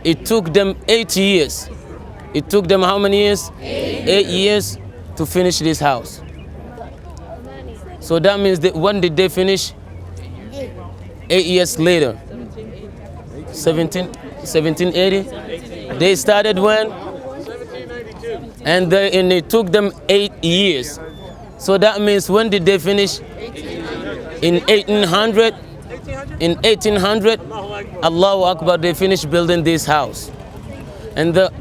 It took them 8 years. It took them how many years? 8 years to finish this house. So that means that when did they finish? 8 years later. 1780? They started when? And it took them 8 years. So that means when did they finish? In 1800. In 1800, Allahu Akbar, they finished building this house. And the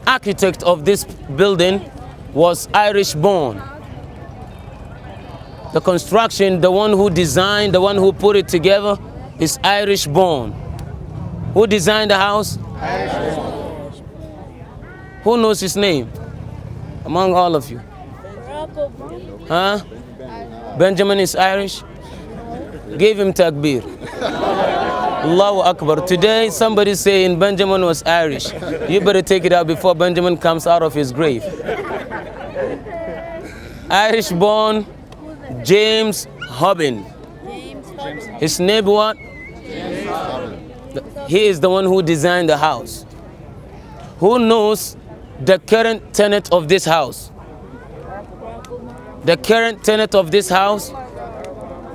architect of this building was Irish born. The construction, the one who designed, the one who put it together is Irish born. Who designed the house? Irish born. Who knows his name among all of you? Huh? Benjamin is Irish? Give him takbir. Allahu Akbar. Today somebody saying Benjamin was Irish. You better take it out before Benjamin comes out of his grave. Irish born James Hobbin. His name what? He is the one who designed the house. Who knows the current tenant of this house? The current tenant of this house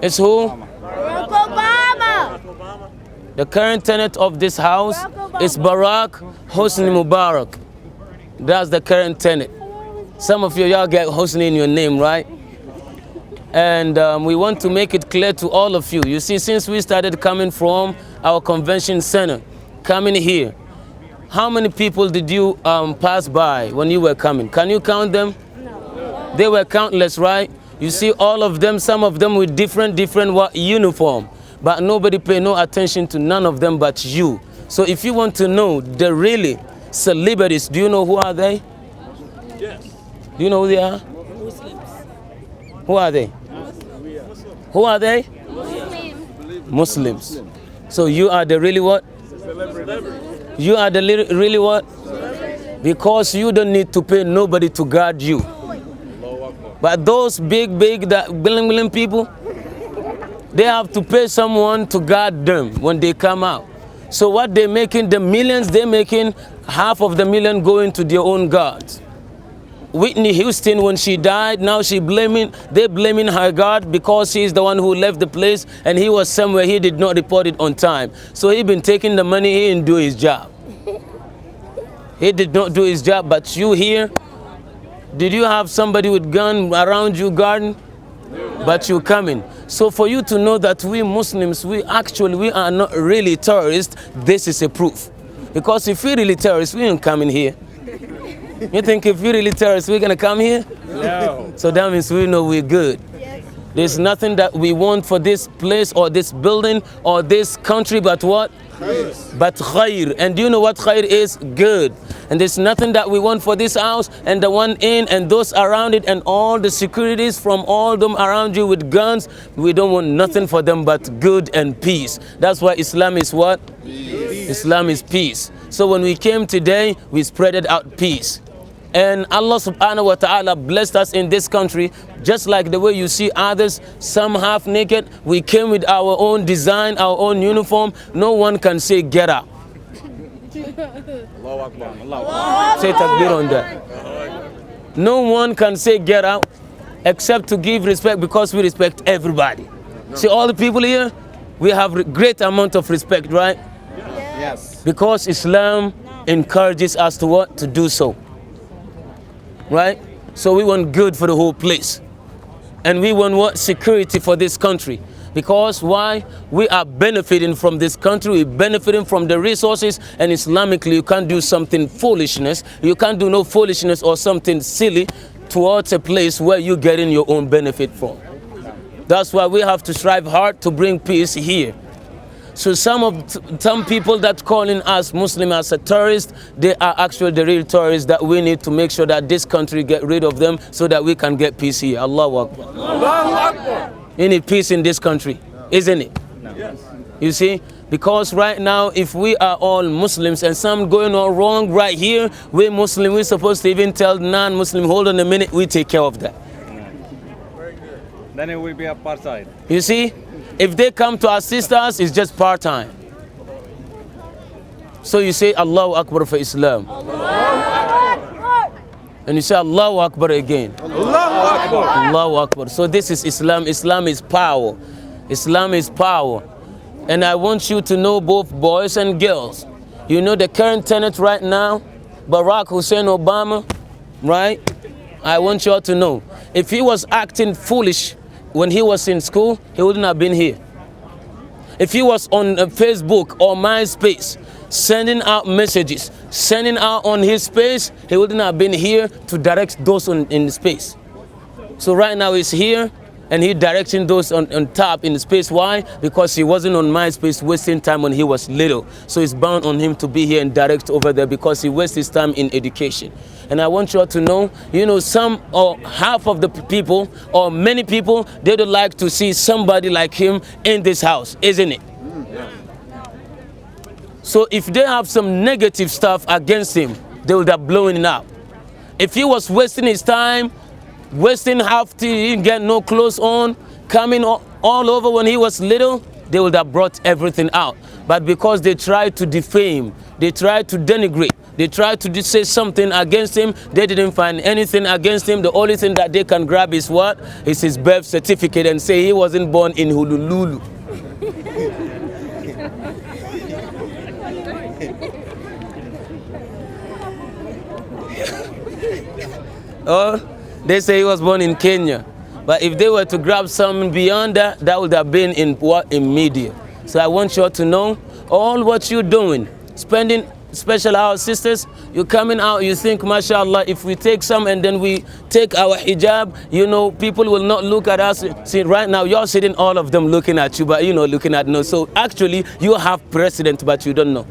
is who? Barack Obama. The current tenant of this house is Barack Hosni Mubarak. That's the current tenant. Some of you, y'all get Hosni in your name, right? And we want to make it clear to all of you. You see, since we started coming from our convention center, coming here, how many people did you pass by when you were coming? Can you count them? No. They were countless, right? You see all of them, some of them with different uniform. But nobody pay no attention to none of them but you. So if you want to know the really celebrities, do you know who are they? Yes. Do you know who they are? Muslims. Who are they? Who are they? Muslims. So you are the really what? You are the really what? Because you don't need to pay nobody to guard you. But those big, that billion people, they have to pay someone to guard them when they come out. So what they're making, the millions, they're making half of the million going to their own guards. Whitney Houston, when she died, now they're blaming her guard because she's the one who left the place and he was somewhere, he did not report it on time. So he been taking the money, he didn't do his job. He did not do his job, but you here, did you have somebody with gun around you guarding? But you coming. So for you to know that we Muslims, we are not really terrorists, this is a proof. Because if we're really terrorists, we ain't coming here. You think if we're really terrorists, we're going to come here? No. So that means we know we're good. Yes. There's nothing that we want for this place or this building or this country but what? Khair. But khair. And do you know what khair is? Good. And there's nothing that we want for this house and the one in and those around it and all the securities from all them around you with guns. We don't want nothing for them but good and peace. That's why Islam is what? Peace. Islam is peace. So when we came today, we spreaded out peace. And Allah subhanahu wa ta'ala blessed us in this country, just like the way you see others, some half naked. We came with our own design, our own uniform. No one can say get up. Allahu Akbar. Allahu Akbar. Say takbir on that. No one can say get out except to give respect because we respect everybody. See all the people here, we have a great amount of respect, right? Yes. Because Islam encourages us to what? To do so. Right? So we want good for the whole place. And we want what? Security for this country. Because why? We are benefiting from this country, we're benefiting from the resources, and Islamically you can't do something foolishness. You can't do no foolishness or something silly towards a place where you're getting your own benefit from. That's why we have to strive hard to bring peace here. So some people that calling us Muslim as a terrorist, they are actually the real terrorists that we need to make sure that this country get rid of them so that we can get peace here. Allahu Akbar. Allahu Akbar. You need peace in this country, isn't it? No. Yes. You see? Because right now, if we are all Muslims and some going on wrong right here, we're Muslim, we're supposed to even tell non-Muslim, hold on a minute, we take care of that. Very good. Then it will be apartheid. You see? If they come to assist us, it's just part-time. So you say Allahu Akbar for Islam. And you say Allahu Akbar again. Allahu Akbar. So this is Islam. Islam is power. Islam is power. And I want you to know, both boys and girls, you know the current tenant right now, Barack Hussein Obama, right? I want you all to know, if he was acting foolish when he was in school, he wouldn't have been here. If he was on Facebook or MySpace, sending out messages, sending out on his space, he wouldn't have been here to direct those in space. So right now he's here and he's directing those on top in space. Why? Because he wasn't on MySpace wasting time when he was little. So it's bound on him to be here and direct over there because he wastes his time in education. And I want you all to know, you know, some or half of the people or many people, they would like to see somebody like him in this house, isn't it? So if they have some negative stuff against him, they would have blown it up. If he was wasting his time, wasting half till he didn't get no clothes on, coming all over when he was little, they would have brought everything out. But because they tried to defame, they tried to denigrate, they tried to say something against him, they didn't find anything against him. The only thing that they can grab is what? Is his birth certificate and say he wasn't born in Honolulu. Or they say he was born in Kenya. But if they were to grab something beyond that, that would have been in what? In media. So I want you all to know, all what you're doing, spending special hours, sisters, you're coming out, you think, mashallah, if we take some and then we take our hijab, you know, people will not look at us. See, right now, you're sitting, all of them looking at you, but you know, looking at no. So actually, you have president, but you don't know.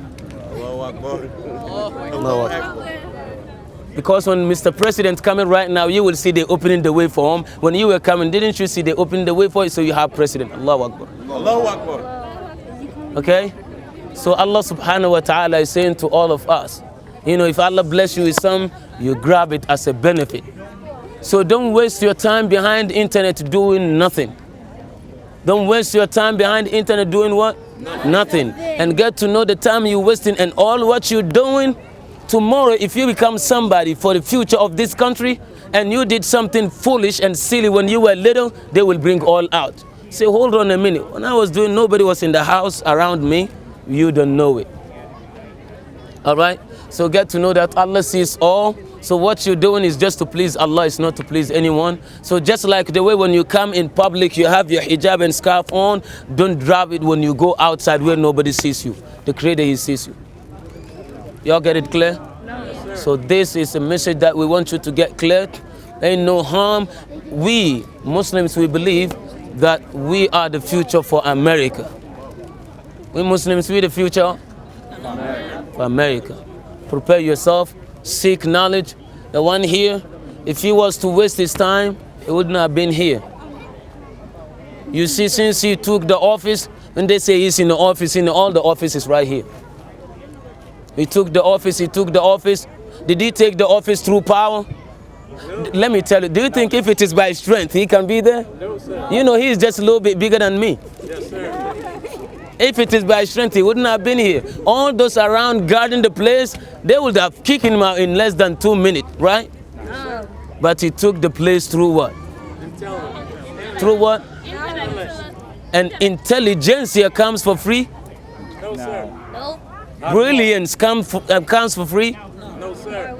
Because when Mr. President coming right now, you will see they opening the way for him. When you were coming, didn't you see they opening the way for you? So you have president. Allahu Akbar. Allahu Akbar. Okay? So Allah subhanahu wa ta'ala is saying to all of us, you know, if Allah bless you with some, you grab it as a benefit. So don't waste your time behind the internet doing nothing. Don't waste your time behind the internet doing what? Nothing. And get to know the time you're wasting and all what you're doing. Tomorrow, if you become somebody for the future of this country and you did something foolish and silly when you were little, they will bring all out. Say, hold on a minute. When I was doing, nobody was in the house around me. You don't know it. All right? So get to know that Allah sees all. So what you're doing is just to please Allah, it's not to please anyone. So just like the way when you come in public, you have your hijab and scarf on, don't drop it when you go outside where nobody sees you. The Creator, He sees you. Y'all get it clear? No, so this is a message that we want you to get clear. Ain't no harm. We Muslims, we believe that we are the future for America. We Muslims, we the future for America. Prepare yourself, seek knowledge. The one here, if he was to waste his time, he wouldn't have been here. You see, since he took the office, when they say he's in the office, all the offices right here. He took the office, Did he take the office through power? Let me tell you, do you think if it is by strength, he can be there? No, sir. You know, he is just a little bit bigger than me. Yes, sir. If it is by strength, he wouldn't have been here. All those around guarding the place, they would have kicked him out in less than 2 minutes, right? Yes, But he took the place through what? Intelligence. Through what? And intelligence here comes for free? No, sir. Brilliance comes for free? No, sir.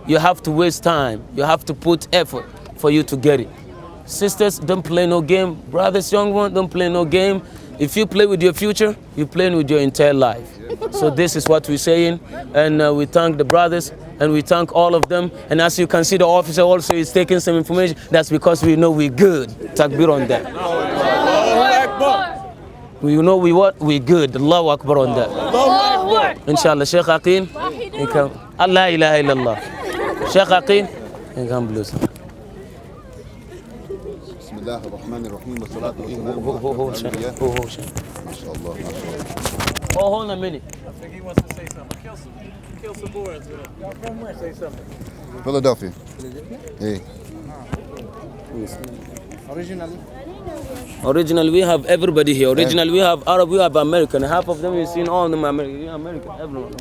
You have to waste time. You have to put effort for you to get it. Sisters, don't play no game. Brothers, young ones, don't play no game. If you play with your future, you're playing with your entire life. So this is what we're saying. And we thank the brothers and we thank all of them. And as you can see, the officer also is taking some information. That's because we know we're good. Takbir on that. We know we what? We're good. Allahu Akbar on that. Inshallah, Sheikh Aqeen. Allah ilaha illallah. Sheikh Aqeen. Come blues. بسم الله الرحمن الرحيم والصلاة والسلام على Hold ما شاء الله ما شاء الله. on a minute. I think he wants to say something. Kill some boards. Y'all from where? Say something. Philadelphia. Hey. Originally? Originally, we have everybody here. Originally, we have Arab, we have American. Half of them, you've seen all of them American. American, everyone.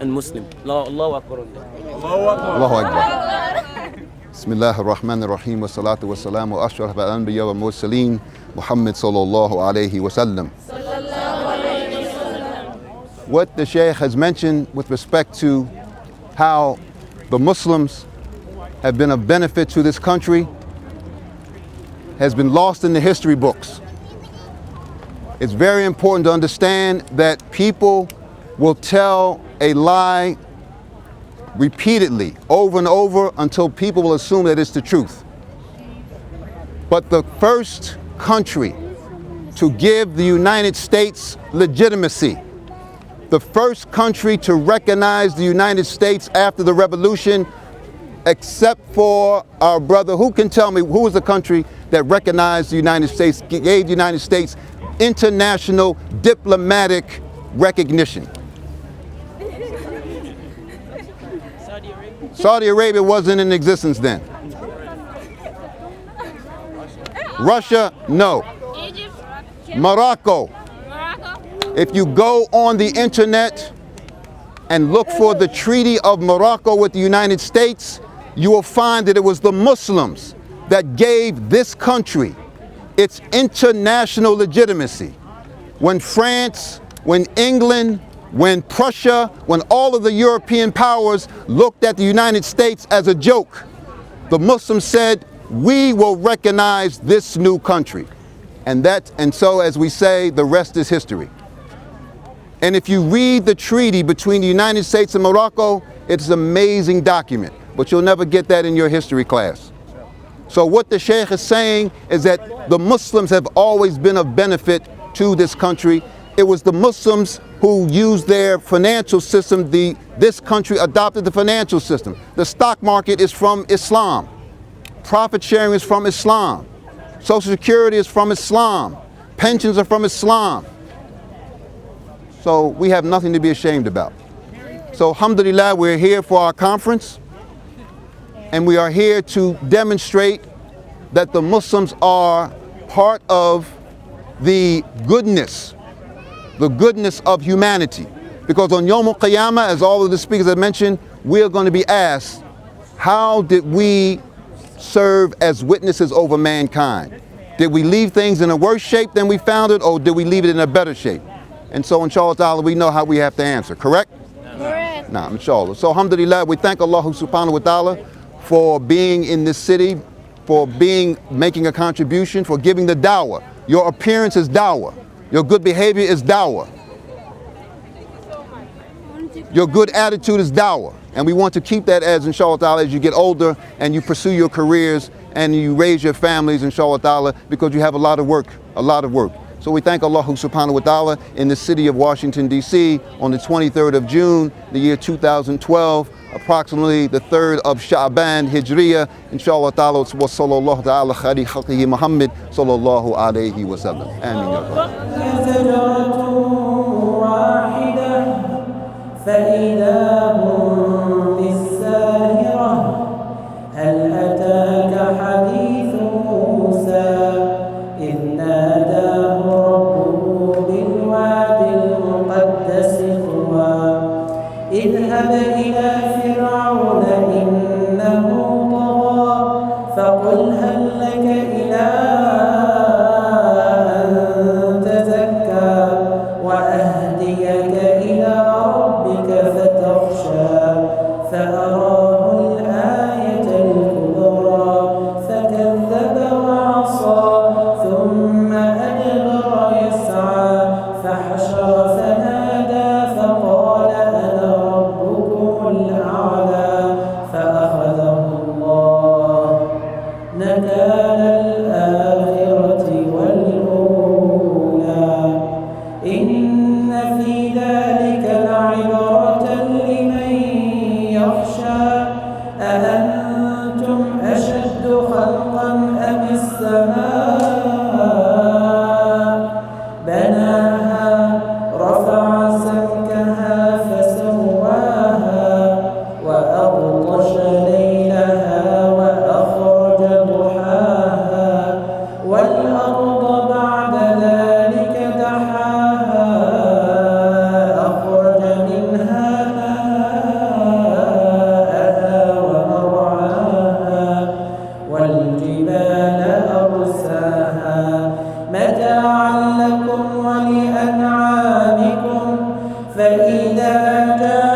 And Muslim. Allahu Akbar. Allahu Akbar. Bismillah ar-Rahman ar-Rahim wa salatu wa salam wa ashraf al-anbiya wa mursaleen Muhammad sallallahu alayhi wa sallam. What the Shaykh has mentioned with respect to how the Muslims have been of benefit to this country has been lost in the history books. It's very important to understand that people will tell a lie repeatedly, over and over, until people will assume that it's the truth. But the first country to give the United States legitimacy, the first country to recognize the United States after the revolution, except for our brother, who can tell me who was the country that recognized the United States, gave the United States international diplomatic recognition? Saudi Arabia wasn't in existence then. Russia, no. Egypt. Morocco. If you go on the internet and look for the Treaty of Morocco with the United States, you will find that it was the Muslims that gave this country its international legitimacy. When France, when England, when Prussia, when all of the European powers looked at the United States as a joke, the Muslims said, we will recognize this new country. And so, as we say, the rest is history. And if you read the treaty between the United States and Morocco, it's an amazing document, but you'll never get that in your history class. So what the Sheikh is saying is that the Muslims have always been of benefit to this country. It was the Muslims who used their financial system. This country adopted the financial system. The stock market is from Islam. Profit sharing is from Islam. Social Security is from Islam. Pensions are from Islam. So we have nothing to be ashamed about. So alhamdulillah, we're here for our conference, and we are here to demonstrate that the Muslims are part of the goodness of humanity. Because on Yawm al-Qiyamah, as all of the speakers have mentioned, we're going to be asked, how did we serve as witnesses over mankind? Did we leave things in a worse shape than we found it, or did we leave it in a better shape? And so inshallah ta'ala, we know how we have to answer, correct? Correct. Nah, inshallah. So alhamdulillah, we thank Allah subhanahu wa ta'ala for being in this city, for making a contribution, for giving the dawah. Your appearance is dawah. Your good behavior is dawah. Your good attitude is dawah. And we want to keep that as, inshallah ta'ala, as you get older and you pursue your careers and you raise your families, inshallah ta'ala, because you have a lot of work. So we thank Allah subhanahu wa ta'ala in the city of Washington, D.C. on the 23rd of June, the year 2012, approximately the 3rd of Sha'ban, Hijriya, inshallah ta'ala, wa sallallahu ta'ala khari khalqihi Muhammad sallallahu alayhi wa sallam. Ameen ya اذهب إلى فرعون إنه طغى فقل هل لك إلى أن تزكى وأهديك إلى ربك فتخشى فأراه الآية الكبرى فكذب وعصى ثم أدبر يسعى فحشر فنادى فقال أنا ربكم فإذا جاءت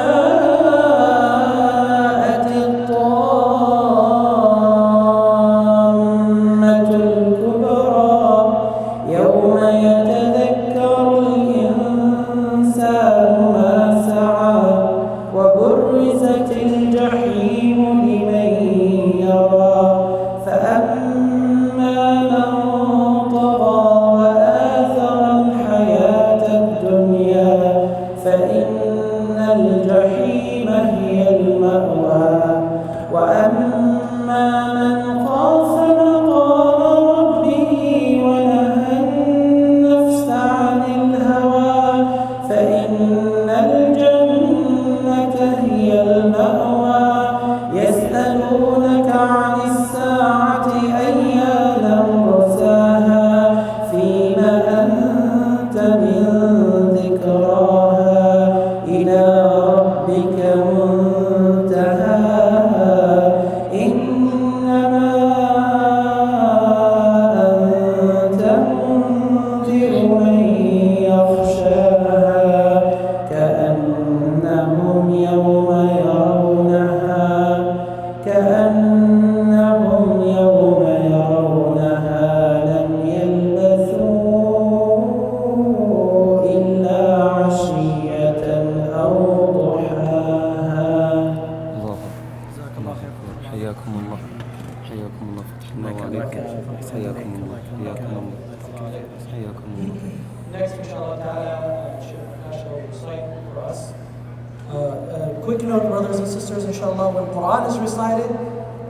الطامة الكبرى يوم يتذكر الإنسان ما سعى وبرزت الجحيم لمن يرى فأما من طغى وآثر الحياة الدنيا فإن الجحيم هي المأوى وأما من خاف مقام ربه ونهى النفس عن الهوى فإن الجنة هي المأوى يسألونك عن الساعة أيان مرساها فيما أنت من ذكراها إلى ربك منتهاها إنما أنت منذر من يخشاها كأنهم يوم يرونها لم يلبثوا إلا عشية أو ضحاها. الله جزاك الله خير. حياكم الله حياكم الله فتح الله عليكم. حياكم الله حياكم الله حياكم الله. Next, inshallah ta'ala, Sheikh Akash will recite for us. Quick note, brothers and sisters, inshallah, when Quran is recited,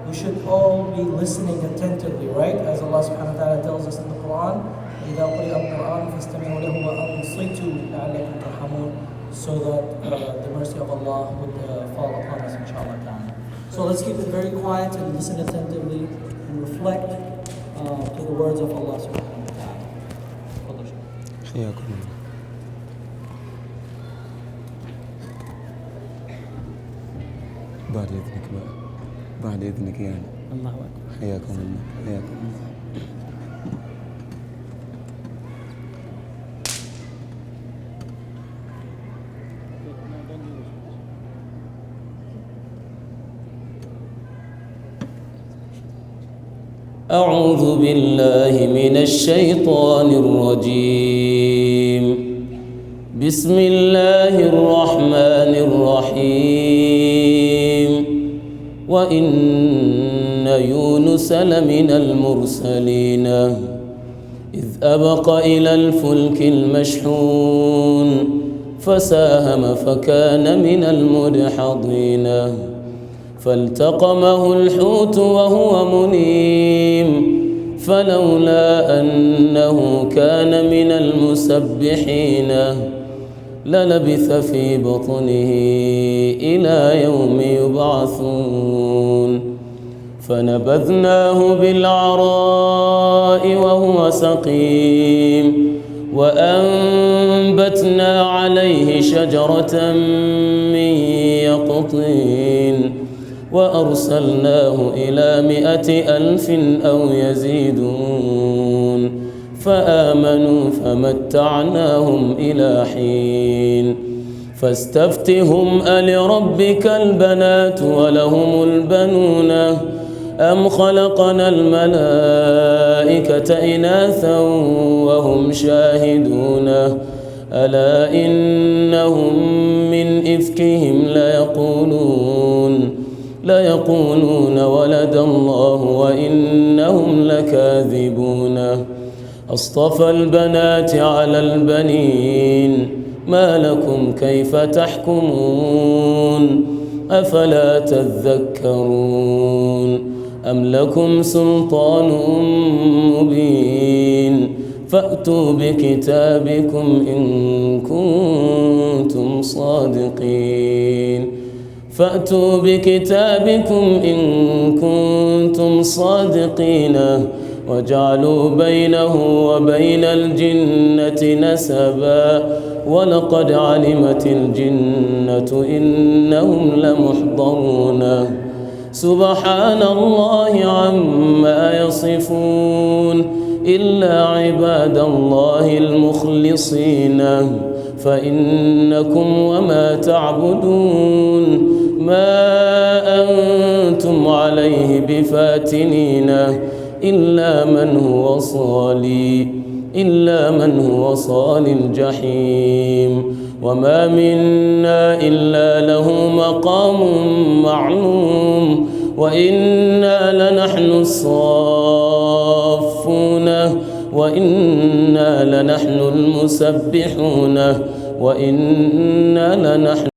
we should all be listening attentively, right? As Allah subhanahu wa ta'ala tells us in the Quran, إِذَا قُرِئَ الْقُرْآنُ فَاسْتَمِعُوا لَهُ وَأَنصِتُوا لَعَلَّكُمْ تُرْحَمُونَ, so that the mercy of Allah would fall upon us, inshallah ta'ala. So let's keep it very quiet and listen attentively and reflect to the words of Allah subhanahu wa ta'ala. حياكم الله. بعد إذنك بقى بعد إذنك يعني. الله أكبر. حياكم الله حياكم الله. أعوذ بالله من الشيطان الرجيم. بسم الله الرحمن الرحيم. وإن يونس لمن المرسلين إذ أبق إلى الفلك المشحون فساهم فكان من المدحضين فالتقمه الحوت وهو مليم فلولا أنه كان من المسبحين للبث في بطنه إلى يوم يبعثون فنبذناه بالعراء وهو سقيم وأنبتنا عليه شجرة من يقطين وأرسلناه إلى 100,000 أو يزيدون فآمنوا فمتعناهم إلى حين فاستفتهم ألربك البنات ولهم البنون أم خلقنا الملائكة إناثا وهم شاهدون ألا إنهم من إفكهم ليقولون ولد الله وإنهم لكاذبون أصطفى البنات على البنين ما لكم كيف تحكمون أفلا تذكرون أم لكم سلطان مبين فأتوا بكتابكم إن كنتم صادقين فأتوا بكتابكم إن كنتم صادقين وجعلوا بينه وبين الجنة نسبا ولقد علمت الجنة إنهم لمحضرون سبحان الله عما يصفون إلا عباد الله المخلصين فإنكم وما تعبدون ما أنتم عليه بفاتنين إلا من هو صال الجحيم وما منا إلا له مقام معلوم وإنا لنحن الصافون وإنا لنحن المسبحون وإنا لنحن